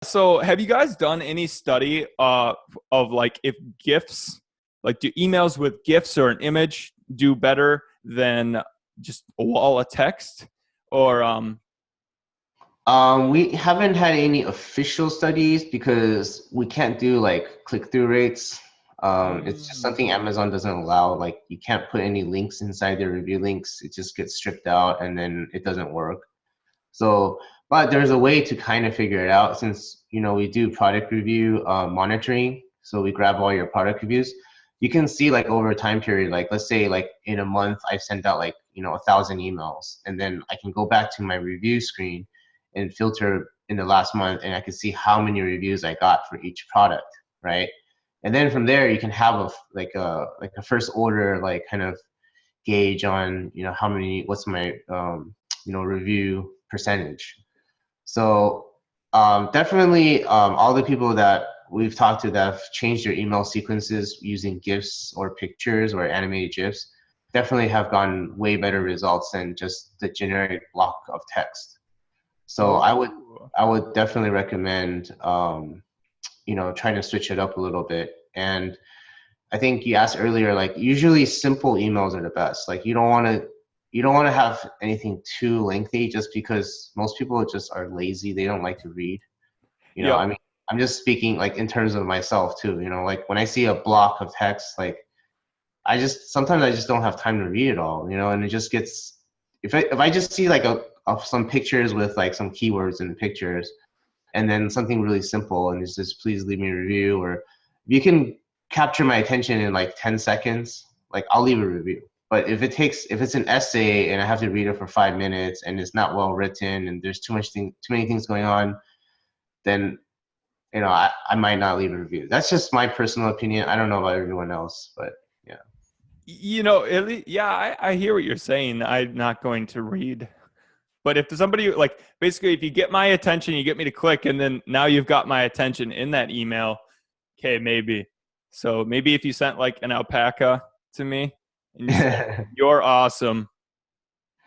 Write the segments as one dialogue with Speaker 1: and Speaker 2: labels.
Speaker 1: So have you guys done any study of like if GIFs, like do emails with GIFs or an image do better than just a wall of text? Or
Speaker 2: We haven't had any official studies because we can't do like click-through rates. It's just
Speaker 1: mm,
Speaker 2: something Amazon doesn't allow. Like you can't put any links inside their review links. It just gets stripped out and then it doesn't work. So, but there's a way to kind of figure it out since, we do product review monitoring. So we grab all your product reviews. You can see like over a time period, like let's say like in a month, I've sent out like, 1,000 emails and then I can go back to my review screen and filter in the last month and I can see how many reviews I got for each product, right? And then from there you can have a first order like kind of gauge on how many what's my review percentage. So definitely all the people that we've talked to that have changed their email sequences using GIFs or pictures or animated GIFs definitely have gotten way better results than just the generic block of text. So I would
Speaker 1: oh,
Speaker 2: I would definitely recommend trying to switch it up a little bit. And I think you asked earlier, like usually simple emails are the best. Like you don't want to have anything too lengthy just because most people just are lazy. They don't like to read.
Speaker 1: yep.
Speaker 2: I mean, I'm just speaking like in terms of myself too. Like when I see a block of text, like sometimes I just don't have time to read it all. And it just gets if I just see like some pictures with like some keywords in the pictures and then something really simple and it's just please leave me a review, or if you can capture my attention in like 10 seconds, like I'll leave a review. But if it's an essay and I have to read it for 5 minutes and it's not well written and there's too many things going on, then I might not leave a review. That's just my personal opinion. I don't know about everyone else, but yeah.
Speaker 1: Yeah, I hear what you're saying. I'm not going to read. But if somebody like basically if you get my attention, you get me to click, and then now you've got my attention in that email, okay, maybe. So maybe if you sent like an alpaca to me and you said, "You're awesome,"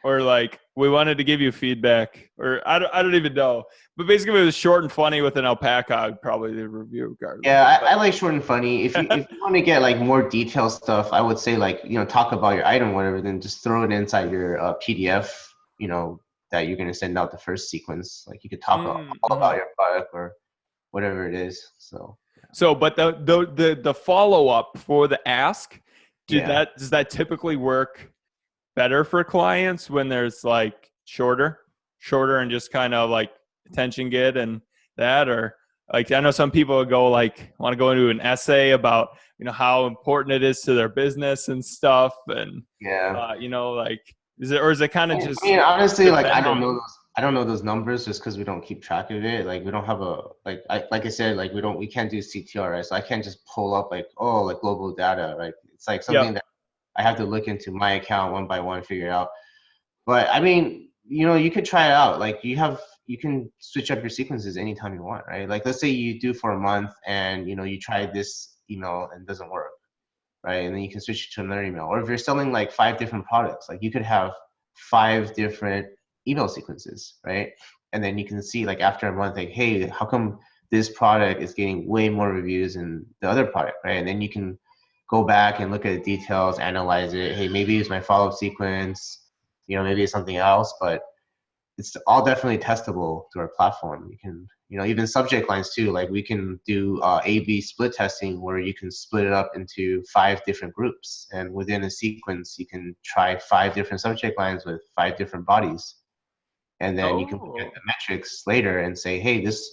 Speaker 1: or like, "We wanted to give you feedback," or I don't even know. But basically, if it was short and funny with an alpaca, I'd probably do a review regardless.
Speaker 2: Yeah,
Speaker 1: But
Speaker 2: I like short and funny. If you want to get like more detailed stuff, I would say like talk about your item, whatever. Then just throw it inside your PDF. That you're gonna send out the first sequence. Like you could talk all about
Speaker 1: mm-hmm.
Speaker 2: your product or whatever it is. So
Speaker 1: So, but the follow up for the ask,
Speaker 2: yeah.
Speaker 1: does that typically work better for clients when there's like shorter and just kind of like attention get and that, or like I know some people would go like want to go into an essay about how important it is to their business and stuff, and
Speaker 2: Yeah.
Speaker 1: like is it kind of
Speaker 2: I
Speaker 1: just
Speaker 2: mean, honestly, like
Speaker 1: depending?
Speaker 2: I don't know those numbers just because we don't keep track of it. Like we don't have a like I said, like we can't do CTR, right? So I can't just pull up like like global data, right? It's like
Speaker 1: Yep.
Speaker 2: something that I have to look into my account one by one, figure it out. But I mean, you could try it out. Like you can switch up your sequences anytime you want, right? Like let's say you do for a month and you try this email and it doesn't work, right? And then you can switch to another email. Or if you're selling like 5 different products, like you could have 5 different email sequences, right? And then you can see like after a month, like, hey, how come this product is getting way more reviews than the other product, right? And then you can go back and look at the details, analyze it. Hey, maybe it's my follow-up sequence, maybe it's something else, but it's all definitely testable through our platform. You can, even subject lines too. Like we can do A/B split testing where you can split it up into 5 different groups, and within a sequence, you can try 5 different subject lines with 5 different bodies, and then you can look at
Speaker 1: Oh,
Speaker 2: the metrics later and say, hey, this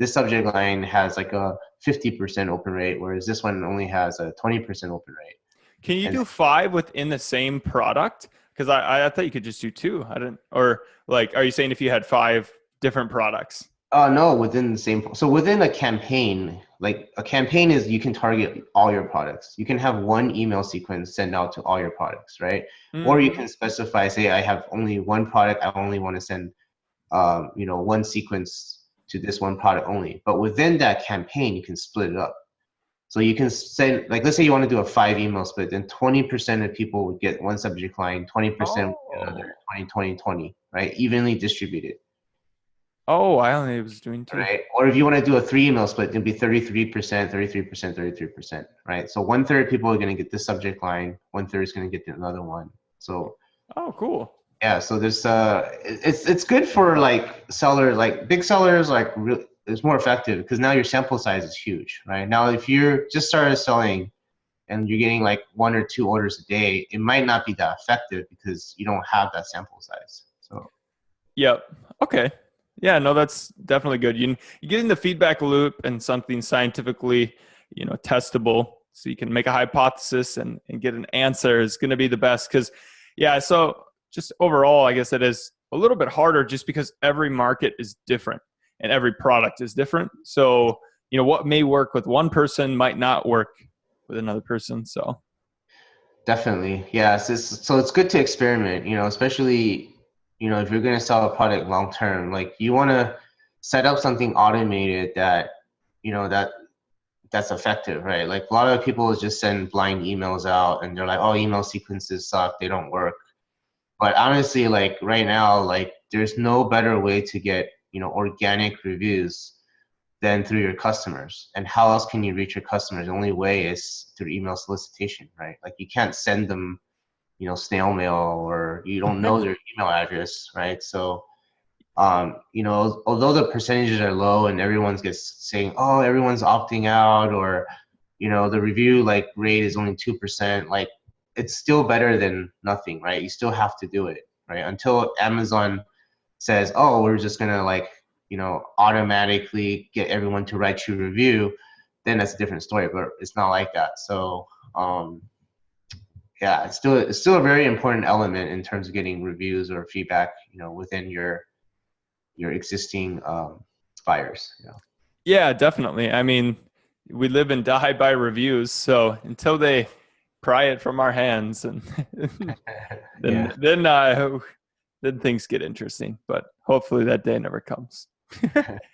Speaker 2: subject line has like a 50% open rate, whereas this one only has a 20% open rate.
Speaker 1: can you
Speaker 2: And
Speaker 1: do five within the same product? Because I thought you could just do two. I didn't. Or like, are you saying if you had five different products?
Speaker 2: No, within the same. So within a campaign, like a campaign is you can target all your products. You can have one email sequence send out to all your products, right? Or you
Speaker 1: Mm-hmm.
Speaker 2: can specify, say, I have only one product. I only want to send, one sequence to this one product only. But within that campaign, you can split it up. So you can send, like, let's say you want to do a 5 email split, then 20% of people would get one subject line, 20% would get another,
Speaker 1: Oh,
Speaker 2: 20, 20, 20, right? Evenly distributed.
Speaker 1: Oh, I only was doing 2.
Speaker 2: right? Or if you want to do a 3 email split, it'd be 33%, 33%, 33%, right? So one third people are going to get this subject line, one third is going to get another one. So
Speaker 1: Oh, cool.
Speaker 2: yeah, so there's it's good for like sellers, like big sellers, like really it's more effective because now your sample size is huge, right? Now if you're just started selling and you're getting like 1 or 2 orders a day, it might not be that effective because you don't have that sample size. So
Speaker 1: Yep. Okay. Yeah, no, that's definitely good. You get in the feedback loop and something scientifically, testable, so you can make a hypothesis and get an answer is going to be the best. Because, yeah, so just overall, I guess it is a little bit harder just because every market is different and every product is different. So, what may work with one person might not work with another person. So,
Speaker 2: definitely, yeah. So it's good to experiment, especially, if you're going to sell a product long term, like you want to set up something automated that, that that's effective, right? Like a lot of people just send blind emails out and they're like, oh, email sequences suck, they don't work. But honestly, like right now, like there's no better way to get, organic reviews than through your customers. And how else can you reach your customers? The only way is through email solicitation, right? Like you can't send them, snail mail, or you don't know their email address, right? So although the percentages are low and everyone's gets saying, oh, everyone's opting out, or, the review like rate is only 2%, like it's still better than nothing, right? You still have to do it, right? Until Amazon says, oh, we're just gonna like, automatically get everyone to write you a review, then that's a different story, but it's not like that. So, yeah, it's still a very important element in terms of getting reviews or feedback, within your existing buyers.
Speaker 1: yeah, definitely. I mean, we live and die by reviews. So until they pry it from our hands, and then
Speaker 2: Yeah.
Speaker 1: then uh, then things get interesting. But hopefully that day never comes.